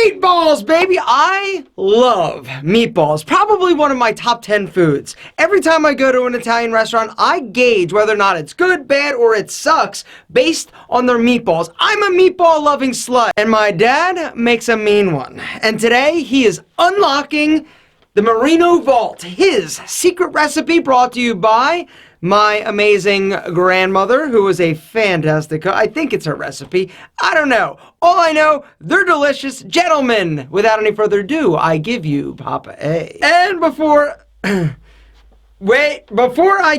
Meatballs, baby! I love meatballs. Probably one of my top 10 foods. Every time I go to an Italian restaurant, I gauge whether or not it's good, bad, or it sucks based on their meatballs. I'm a meatball-loving slut, and my dad makes a mean one. And today, he is unlocking the Marino Vault, his secret recipe brought to you by my amazing grandmother, who is a fantastic cook. I think it's her recipe. I don't know. All I know, they're delicious. Gentlemen, without any further ado, I give you Papa A. And before I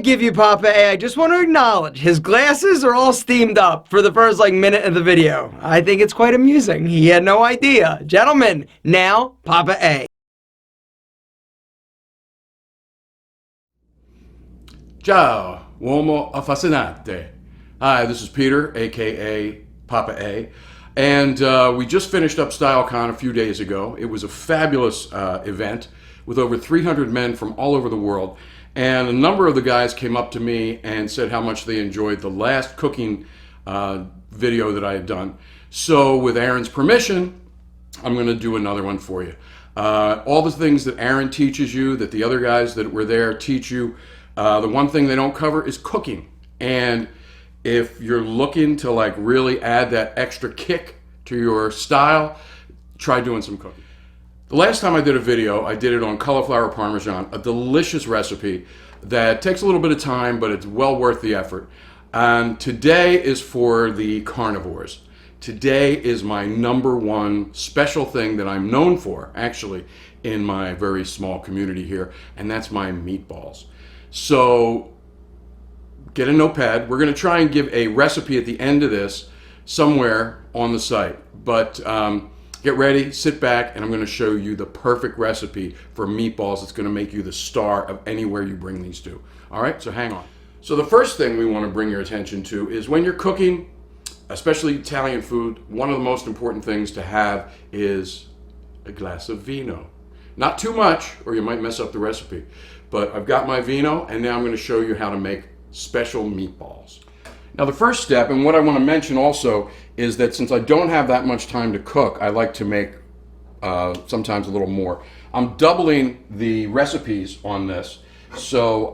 give you Papa A, I just want to acknowledge his glasses are all steamed up for the first minute of the video. I think it's quite amusing. He had no idea. Gentlemen, now Papa A. Ciao, uomo affascinante. Hi, this is Peter, aka Papa A, and we just finished up StyleCon a few days ago. It was a fabulous event with over 300 men from all over the world, and a number of the guys came up to me and said how much they enjoyed the last cooking video that I had done. So with Aaron's permission, I'm going to do another one for you. All the things that Aaron teaches you, that the other guys that were there teach you, the one thing they don't cover is cooking. And if you're looking to really add that extra kick to your style, try doing some cooking. The last time I did a video, I did it on cauliflower parmesan, a delicious recipe that takes a little bit of time, but it's well worth the effort. And today is for the carnivores. Today is my #1 special thing that I'm known for, actually, in my very small community here, and that's my meatballs. So get a notepad. We're going to try and give a recipe at the end of this somewhere on the site. But get ready, sit back, and I'm going to show you the perfect recipe for meatballs that's going to make you the star of anywhere you bring these to. All right, so hang on. So the first thing we want to bring your attention to is when you're cooking, especially Italian food, one of the most important things to have is a glass of vino. Not too much, or you might mess up the recipe. But I've got my vino, and now I'm going to show you how to make special meatballs. Now the first step, and what I want to mention also, is that since I don't have that much time to cook, I like to make sometimes a little more. I'm doubling the recipes on this, so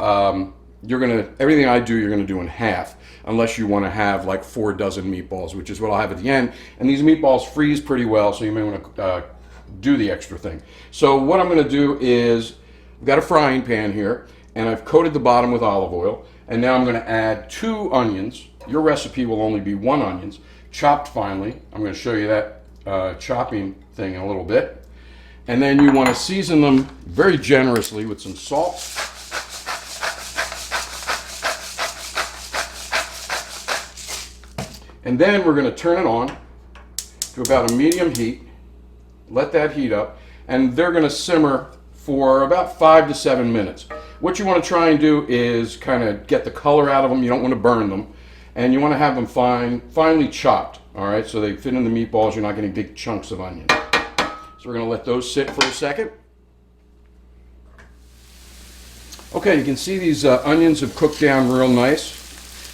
everything I do, you're going to do in half, unless you want to have 4 dozen meatballs, which is what I'll have at the end. And these meatballs freeze pretty well, so you may want to do the extra thing. So what I'm going to do is, I've got a frying pan here, and I've coated the bottom with olive oil, and now I'm going to add 2 onions. Your recipe will only be 1 onion, chopped finely. I'm going to show you that chopping thing in a little bit. And then you want to season them very generously with some salt. And then we're going to turn it on to about a medium heat, let that heat up, and they're going to simmer for about 5 to 7 minutes. What you want to try and do is kind of get the color out of them. You don't want to burn them, and you want to have them finely chopped. All right, so they fit in the meatballs. You're not getting big chunks of onion. So we're going to let those sit for a second. Okay, you can see these onions have cooked down real nice,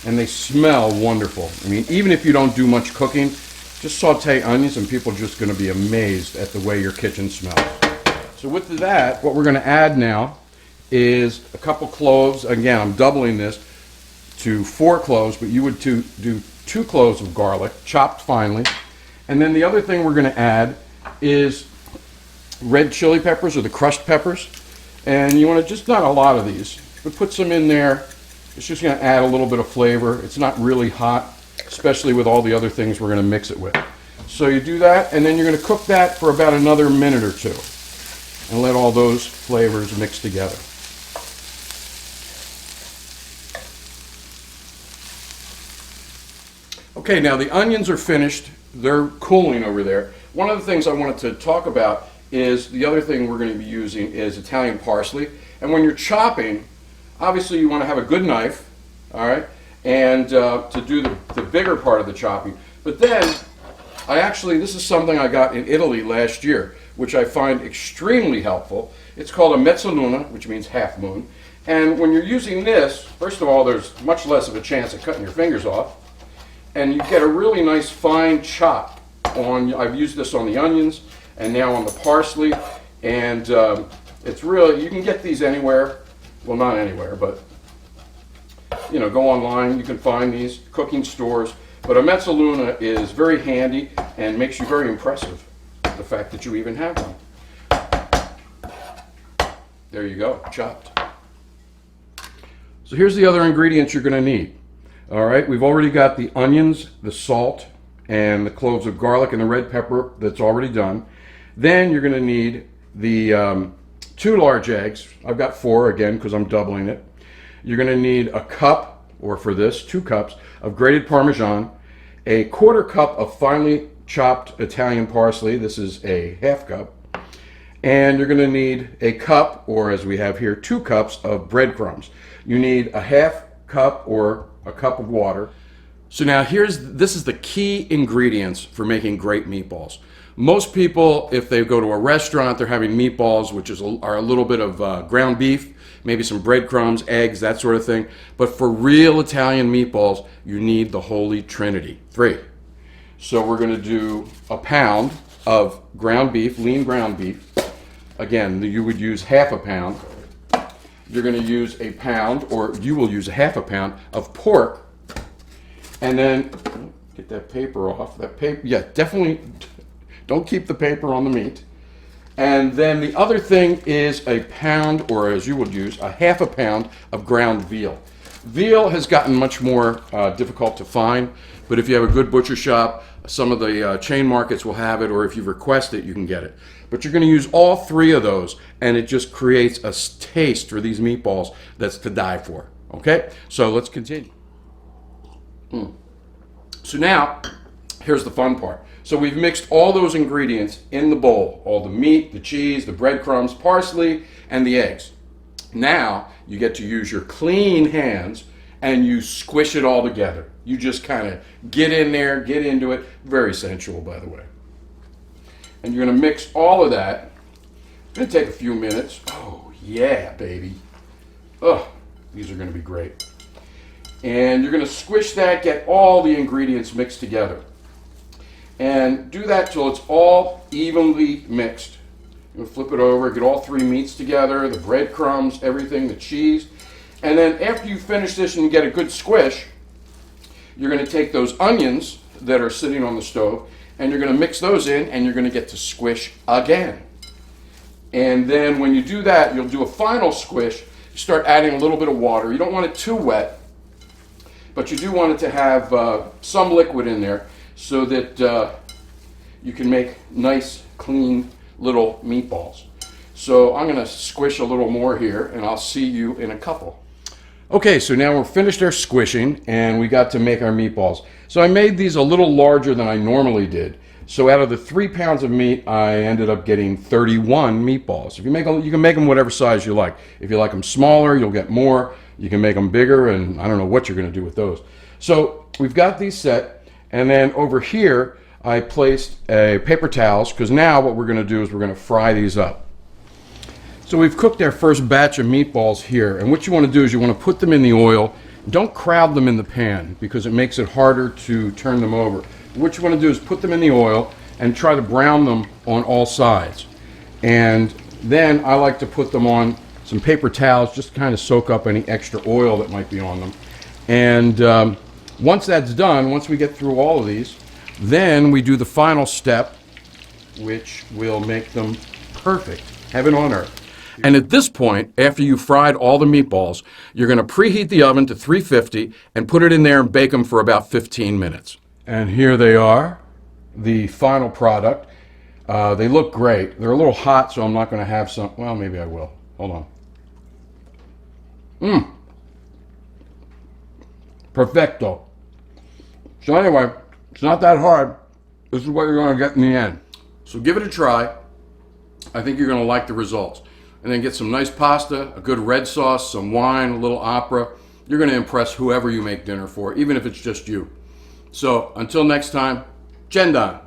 and they smell wonderful. I mean, even if you don't do much cooking, just saute onions, and people are just going to be amazed at the way your kitchen smells. So with that, what we're going to add now is a couple cloves. Again, I'm doubling this to 4 cloves, but you would do 2 cloves of garlic, chopped finely. And then the other thing we're going to add is red chili peppers, or the crushed peppers. And you want to just, not a lot of these, but put some in there. It's just going to add a little bit of flavor. It's not really hot, especially with all the other things we're going to mix it with. So you do that, and then you're going to cook that for about another minute or 2. And let all those flavors mix together. Okay, now the onions are finished. They're cooling over there. One of the things I wanted to talk about is the other thing we're going to be using is Italian parsley. And when you're chopping, obviously you want to have a good knife, all right, and to do the bigger part of the chopping. But then, this is something I got in Italy last year, which I find extremely helpful. It's called a mezzaluna, which means half moon. And when you're using this, first of all, there's much less of a chance of cutting your fingers off. And you get a really nice fine chop on, I've used this on the onions, And now on the parsley, and it's really, you can get these anywhere. Well, not anywhere, but you know, go online, you can find these cooking stores. But a mezzaluna is very handy and makes you very impressive, the fact that you even have one. There you go, chopped. So here's the other ingredients you're going to need. All right, we've already got the onions, the salt, and the cloves of garlic and the red pepper that's already done. Then you're going to need the 2 large eggs. I've got 4 again because I'm doubling it. You're going to need a cup, or for this, 2 cups of grated Parmesan, a 1/4 cup of finely chopped Italian parsley. This is a 1/2 cup. And you're going to need a cup, or as we have here, 2 cups of breadcrumbs. You need a 1/2 cup or a cup of water. So now this is the key ingredients for making great meatballs. Most people, if they go to a restaurant, they're having meatballs, which are a little bit of ground beef, maybe some breadcrumbs, eggs, that sort of thing. But for real Italian meatballs, you need the Holy Trinity, 3. So we're going to do a pound of ground beef, lean ground beef. Again, you would use 1/2 pound. You're going to use a pound, or you will use a 1/2 pound of pork. And then, get that paper off. That paper, yeah, definitely don't keep the paper on the meat. And then the other thing is a pound, or as you would use, a 1/2 pound of ground veal. Veal has gotten much more difficult to find, but if you have a good butcher shop, some of the chain markets will have it, or if you request it, you can get it. But you're going to use all 3 of those, and it just creates a taste for these meatballs that's to die for. Okay, so let's continue. So now, here's the fun part. So we've mixed all those ingredients in the bowl, all the meat, the cheese, the breadcrumbs, parsley, and the eggs. Now, you get to use your clean hands and you squish it all together. You just kind of get in there, get into it. Very sensual, by the way. And you're going to mix all of that. It's going to take a few minutes. Oh, yeah, baby. Oh, these are going to be great. And you're going to squish that, get all the ingredients mixed together. And do that till it's all evenly mixed. You're going to flip it over, get all 3 meats together, the breadcrumbs, everything, the cheese. And then after you finish this and you get a good squish, you're going to take those onions that are sitting on the stove and you're going to mix those in, and you're going to get to squish again. And then when you do that, you'll do a final squish. You start adding a little bit of water. You don't want it too wet, but you do want it to have some liquid in there so that you can make nice, clean little meatballs. So I'm going to squish a little more here, and I'll see you in a couple. Okay, so now we're finished our squishing, and we got to make our meatballs. So I made these a little larger than I normally did. So out of the 3 pounds of meat, I ended up getting 31 meatballs. If you can make them whatever size you like. If you like them smaller, you'll get more. You can make them bigger, and I don't know what you're going to do with those. So we've got these set, and then over here, I placed paper towels, because now what we're going to do is we're going to fry these up. So we've cooked our first batch of meatballs here, and what you want to do is you want to put them in the oil. Don't crowd them in the pan because it makes it harder to turn them over. What you want to do is put them in the oil and try to brown them on all sides. And then I like to put them on some paper towels just to kind of soak up any extra oil that might be on them. And once that's done, once we get through all of these, then we do the final step, which will make them perfect, heaven on earth. And at this point, after you've fried all the meatballs, you're going to preheat the oven to 350 and put it in there and bake them for about 15 minutes. And here they are, the final product. They look great. They're a little hot, so I'm not going to have some. Well, maybe I will. Hold on. Perfecto. So anyway, it's not that hard. This is what you're going to get in the end. So give it a try. I think you're going to like the results. And then get some nice pasta, a good red sauce, some wine, a little opera. You're going to impress whoever you make dinner for, even if it's just you. So until next time, Cendan.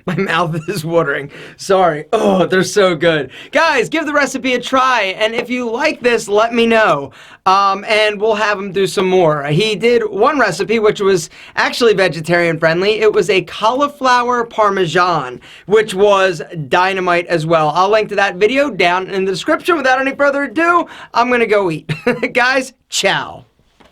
My mouth is watering. Sorry. Oh, they're so good. Guys, give the recipe a try. And if you like this, let me know. And we'll have him do some more. He did one recipe, which was actually vegetarian friendly. It was a cauliflower parmesan, which was dynamite as well. I'll link to that video down in the description. Without any further ado, I'm going to go eat. Guys, ciao.